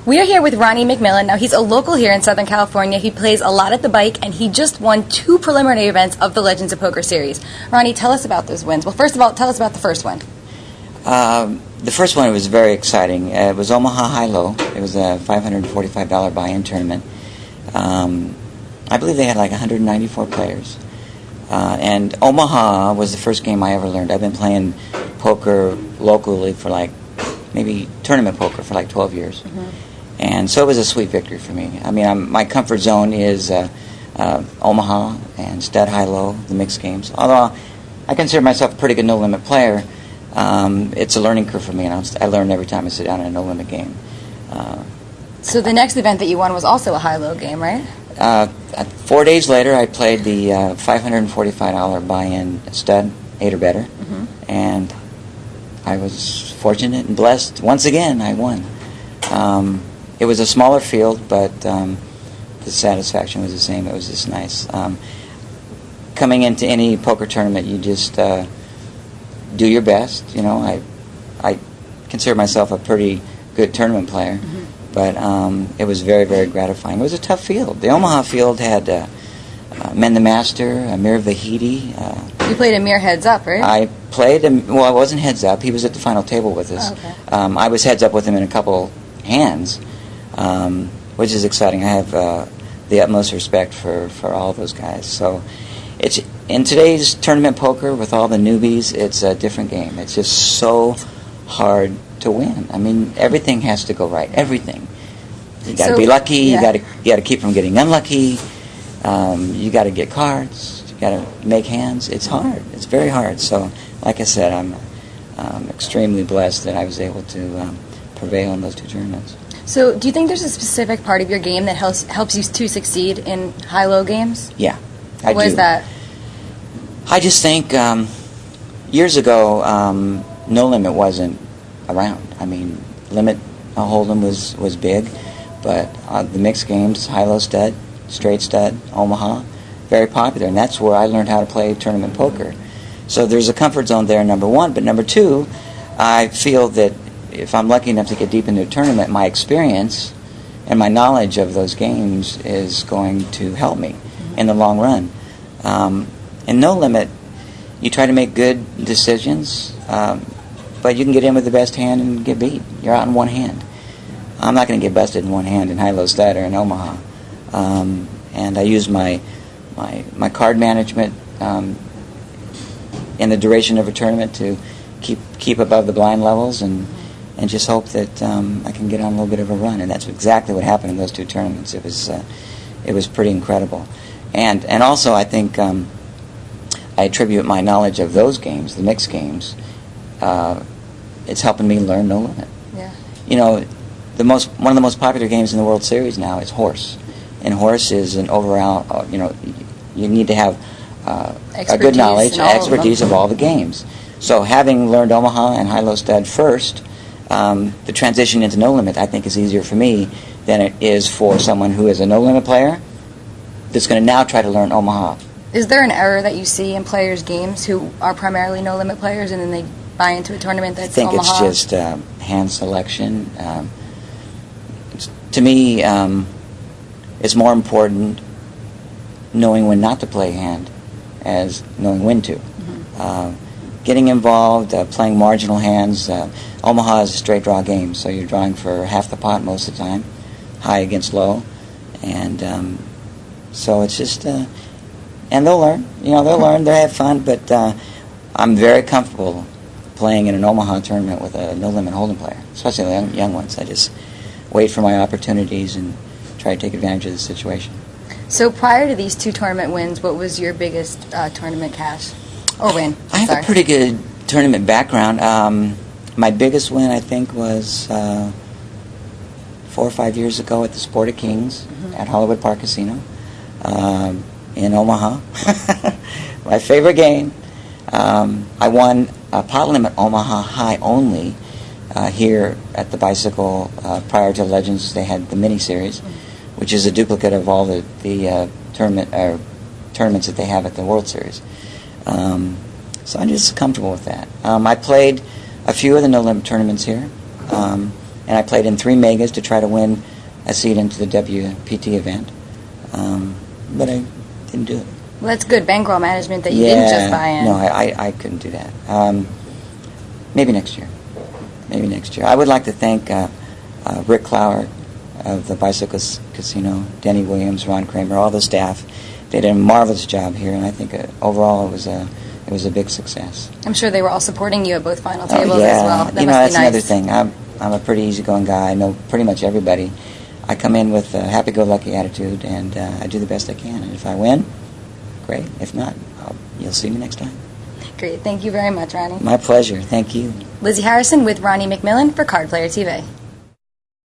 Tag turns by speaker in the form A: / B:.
A: We are here with Ronnie McMillan. Now, he's a local here in Southern California. He plays a lot at the bike, and he just won 2 preliminary events of the Legends of Poker series. Ronnie, tell us about those wins. Well, first of all, tell us about the first one.
B: The first one was very exciting. It was Omaha HighLow. It was a $545 buy-in tournament. I believe they had like 194 players. And Omaha was the first game I ever learned. I've been playing poker locally for like, maybe tournament poker for like 12 years. And so it was a sweet victory for me. I mean, my comfort zone is Omaha and stud HighLow, the mixed games. Although I consider myself a pretty good no-limit player, it's a learning curve for me, and I learn every time I sit down in a no-limit game.
A: So the next event that you won was also a HighLow game, right?
B: 4 days later, I played the $545 buy-in stud, 8 or better, and I was fortunate and blessed. Once again, I won. It was a smaller field, but the satisfaction was the same. It was just nice. Coming into any poker tournament, you just do your best. You know, I consider myself a pretty good tournament player, but it was very, very gratifying. It was a tough field. The Omaha field had Men the Master, Amir Vahidi.
A: You played Amir heads up, right?
B: I played him. Well, I wasn't heads up. He was at the final table with us.
A: Oh, okay.
B: I was heads up with him in a couple hands, which is exciting. I have the utmost respect for all those guys. So, it's in today's tournament poker with all the newbies. It's a different game. It's just so hard to win. I mean, everything has to go right. Everything. You got to be lucky.
A: Yeah.
B: You got to keep from getting unlucky. You got to get cards. You got to make hands. It's hard. It's very hard. So, like I said, I'm extremely blessed that I was able to prevail in those 2 tournaments.
A: So, do you think there's a specific part of your game that helps you to succeed in HighLow games?
B: Yeah, I do.
A: What is that?
B: I just think years ago, No Limit wasn't around. I mean, Limit Hold'em was big, but the mixed games, HighLow stud, straight stud, Omaha, very popular, and that's where I learned how to play tournament poker. So there's a comfort zone there, number one. But number two, I feel that if I'm lucky enough to get deep into a tournament, my experience and my knowledge of those games is going to help me in the long run. In No Limit, you try to make good decisions, but you can get in with the best hand and get beat. You're out in one hand. I'm not going to get busted in one hand in HighLow stud or in Omaha. And I use my card management in the duration of a tournament to keep above the blind levels and just hope that I can get on a little bit of a run. And that's exactly what happened in those 2 tournaments. It was pretty incredible. And also I think I attribute my knowledge of those games, the mixed games. It's helping me learn No Limit.
A: Yeah.
B: You know, one of the most popular games in the World Series now is Horse. And Horse is an overall, you need to have a good knowledge, expertise of all the games. So having learned Omaha and HighLow stud first, the transition into No Limit, I think, is easier for me than it is for someone who is a No Limit player that's going to now try to learn Omaha.
A: Is there an error that you see in players' games who are primarily No Limit players and then they buy into a tournament that's Omaha?
B: I think it's just hand selection. To me, it's more important knowing when not to play a hand as knowing when to. Getting involved, playing marginal hands. Omaha is a straight draw game, so you're drawing for half the pot most of the time, high against low. And so it's just, and they'll learn. They'll learn, they'll have fun, but I'm very comfortable playing in an Omaha tournament with a No Limit Hold'em player, especially the young ones. I just wait for my opportunities and try to take advantage of the situation.
A: So prior to these 2 tournament wins, what was your biggest tournament cash or win?
B: I have a pretty good tournament background. My biggest win, I think, was 4 or 5 years ago at the Sport of Kings at Hollywood Park Casino in Omaha. My favorite game. I won a pot limit Omaha high only here at the Bicycle. Prior to Legends, they had the mini series, which is a duplicate of all the tournaments that they have at the World Series. So I'm just comfortable with that. I played a few of the No Limit tournaments here, and and I played in 3 megas to try to win a seat into the WPT event. But I didn't do it.
A: Well, that's good bankroll management that you didn't just buy in.
B: No, I couldn't do that. Maybe next year. Maybe next year. I would like to thank Rick Clower of the Bicyclist Casino, Denny Williams, Ron Kramer, all the staff. They did a marvelous job here, and I think overall it was a big success.
A: I'm sure they were all supporting you at both final tables
B: yeah.
A: as well. That
B: you know,
A: must
B: that's
A: be nice.
B: another thing. I'm a pretty easygoing guy. I know pretty much everybody. I come in with a happy-go-lucky attitude, and I do the best I can. And if I win, great. If not, you'll see me next time.
A: Great. Thank you very much, Ronnie.
B: My pleasure. Thank you.
A: Lizzie Harrison with Ronnie McMillan for Card Player TV.